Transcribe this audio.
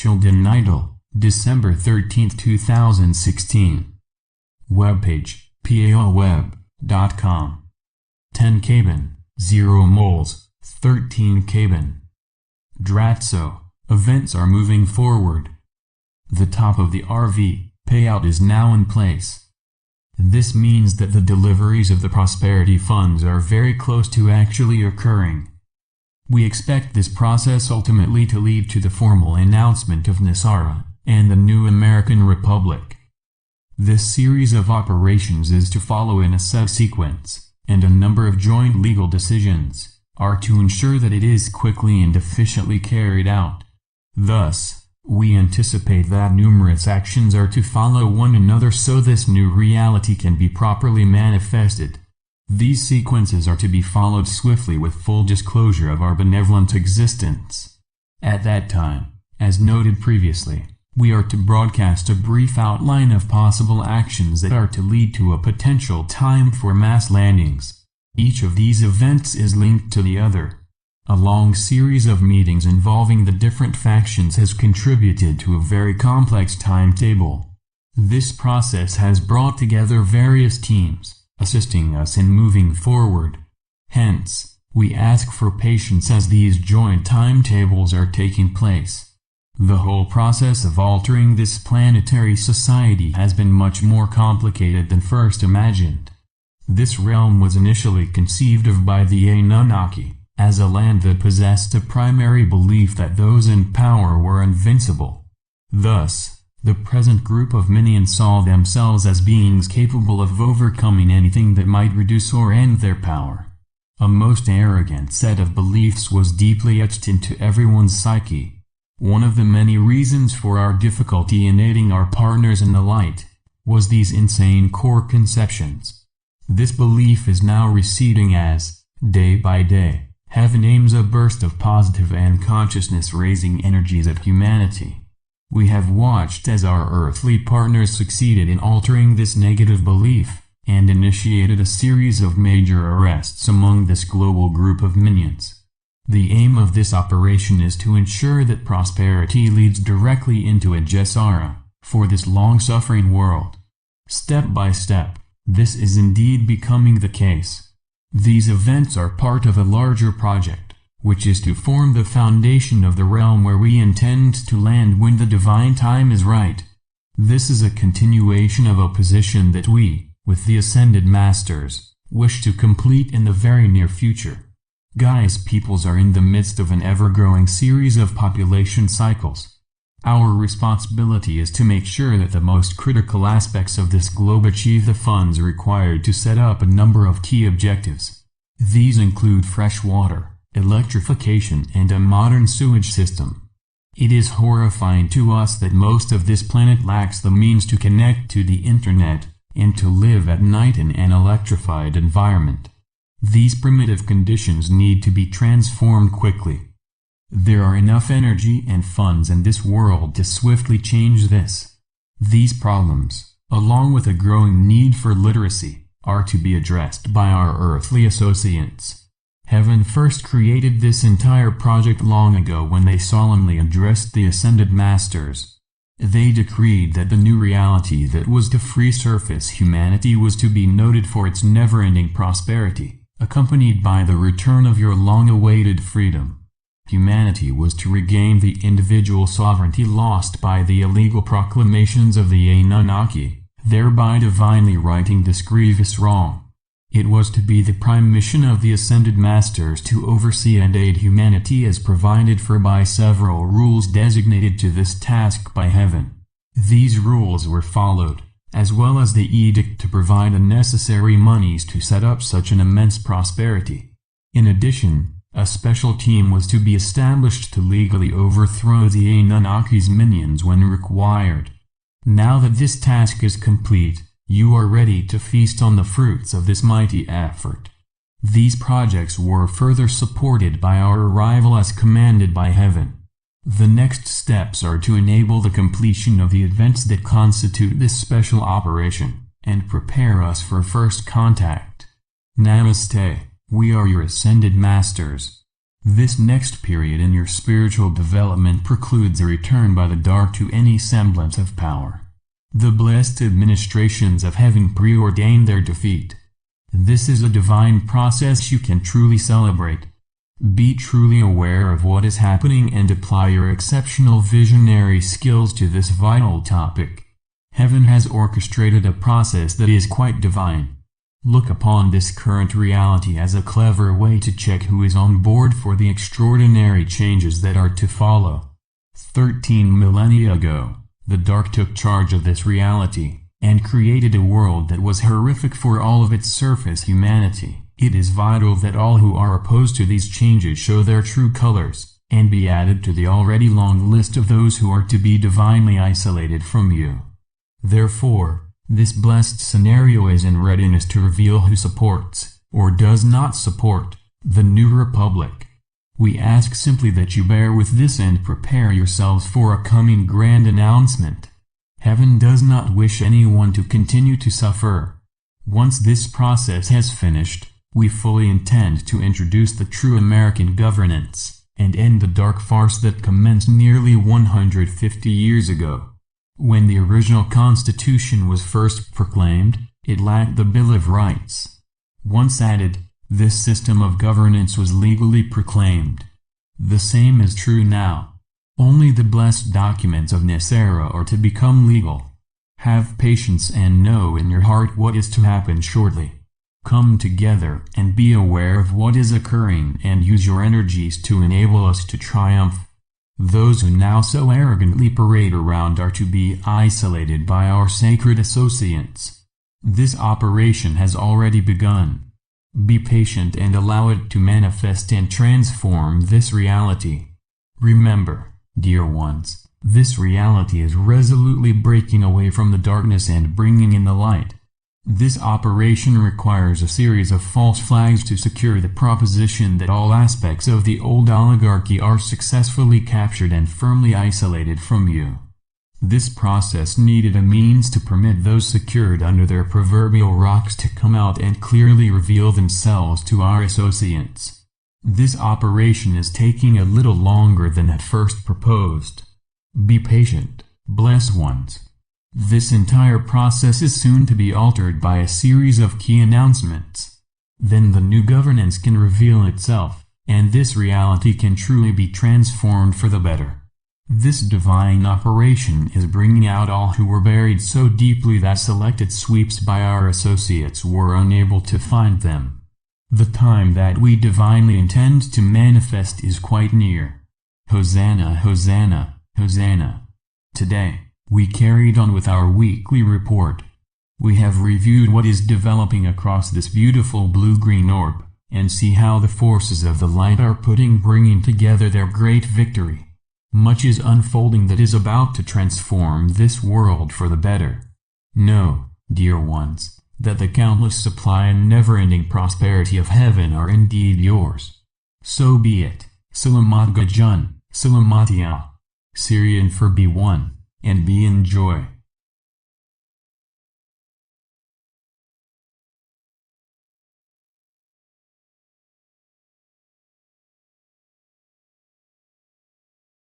Sheldan Nidle, December 13, 2016. Webpage, PAYOUT.com. 10 Caban, 0 moles, 13 Caban. Dratzo, events are moving forward. The top of the RV, payout is now in place. This means that the deliveries of the prosperity funds are very close to actually occurring. We expect this process ultimately to lead to the formal announcement of NESARA and the new American Republic. This series of operations is to follow in a subsequence, and a number of joint legal decisions are to ensure that it is quickly and efficiently carried out. Thus, we anticipate that numerous actions are to follow one another so this new reality can be properly manifested. These sequences are to be followed swiftly with full disclosure of our benevolent existence. At that time, as noted previously, we are to broadcast a brief outline of possible actions that are to lead to a potential time for mass landings. Each of these events is linked to the other. A long series of meetings involving the different factions has contributed to a very complex timetable. This process has brought together various teams, assisting us in moving forward. Hence, we ask for patience as these joint timetables are taking place. The whole process of altering this planetary society has been much more complicated than first imagined. This realm was initially conceived of by the Anunnaki as a land that possessed a primary belief that those in power were invincible. Thus, the present group of minions saw themselves as beings capable of overcoming anything that might reduce or end their power. A most arrogant set of beliefs was deeply etched into everyone's psyche. One of the many reasons for our difficulty in aiding our partners in the light was these insane core conceptions. This belief is now receding as, day by day, heaven aims a burst of positive and consciousness-raising energies at humanity. We have watched as our earthly partners succeeded in altering this negative belief, and initiated a series of major arrests among this global group of minions. The aim of this operation is to ensure that prosperity leads directly into a NESARA for this long-suffering world. Step by step, this is indeed becoming the case. These events are part of a larger project, which is to form the foundation of the realm where we intend to land when the divine time is right. This is a continuation of a position that we, with the Ascended Masters, wish to complete in the very near future. Gaia's peoples are in the midst of an ever-growing series of population cycles. Our responsibility is to make sure that the most critical aspects of this globe achieve the funds required to set up a number of key objectives. These include fresh water, electrification, and a modern sewage system. It is horrifying to us that most of this planet lacks the means to connect to the internet and to live at night in an electrified environment. These primitive conditions need to be transformed quickly. There are enough energy and funds in this world to swiftly change this. These problems, along with a growing need for literacy, are to be addressed by our earthly associates. Heaven first created this entire project long ago when they solemnly addressed the Ascended Masters. They decreed that the new reality that was to free surface humanity was to be noted for its never-ending prosperity, accompanied by the return of your long-awaited freedom. Humanity was to regain the individual sovereignty lost by the illegal proclamations of the Anunnaki, thereby divinely righting this grievous wrong. It was to be the prime mission of the Ascended Masters to oversee and aid humanity as provided for by several rules designated to this task by heaven. These rules were followed, as well as the edict to provide the necessary monies to set up such an immense prosperity. In addition, a special team was to be established to legally overthrow the Anunnaki's minions when required. Now that this task is complete, you are ready to feast on the fruits of this mighty effort. These projects were further supported by our arrival as commanded by heaven. The next steps are to enable the completion of the events that constitute this special operation, and prepare us for first contact. Namaste. We are your Ascended Masters. This next period in your spiritual development precludes a return by the dark to any semblance of power. The blessed administrations of heaven preordain their defeat. This is a divine process you can truly celebrate. Be truly aware of what is happening and apply your exceptional visionary skills to this vital topic. Heaven has orchestrated a process that is quite divine. Look upon this current reality as a clever way to check who is on board for the extraordinary changes that are to follow. 13 millennia ago, the dark took charge of this reality, and created a world that was horrific for all of its surface humanity. It is vital that all who are opposed to these changes show their true colors, and be added to the already long list of those who are to be divinely isolated from you. Therefore, this blessed scenario is in readiness to reveal who supports, or does not support, the new republic. We ask simply that you bear with this and prepare yourselves for a coming grand announcement. Heaven does not wish anyone to continue to suffer. Once this process has finished, we fully intend to introduce the true American governance, and end the dark farce that commenced nearly 150 years ago. When the original Constitution was first proclaimed, it lacked the Bill of Rights. Once added, this system of governance was legally proclaimed. The same is true now. Only the blessed documents of NESARA are to become legal. Have patience and know in your heart what is to happen shortly. Come together and be aware of what is occurring and use your energies to enable us to triumph. Those who now so arrogantly parade around are to be isolated by our sacred associates. This operation has already begun. Be patient and allow it to manifest and transform this reality. Remember, dear ones, this reality is resolutely breaking away from the darkness and bringing in the light. This operation requires a series of false flags to secure the proposition that all aspects of the old oligarchy are successfully captured and firmly isolated from you. This process needed a means to permit those secured under their proverbial rocks to come out and clearly reveal themselves to our associates. This operation is taking a little longer than at first proposed. Be patient, blessed ones. This entire process is soon to be altered by a series of key announcements. Then the new governance can reveal itself, and this reality can truly be transformed for the better. This divine operation is bringing out all who were buried so deeply that selected sweeps by our associates were unable to find them. The time that we divinely intend to manifest is quite near. Hosanna, Hosanna, Hosanna. Today, we carried on with our weekly report. We have reviewed what is developing across this beautiful blue-green orb, and see how the forces of the light are bringing together their great victory. Much is unfolding that is about to transform this world for the better. Know, dear ones, that the countless supply and never-ending prosperity of heaven are indeed yours. So be it. Salamat Gajan, Salamat Ya. Syrian for B1. And be in joy.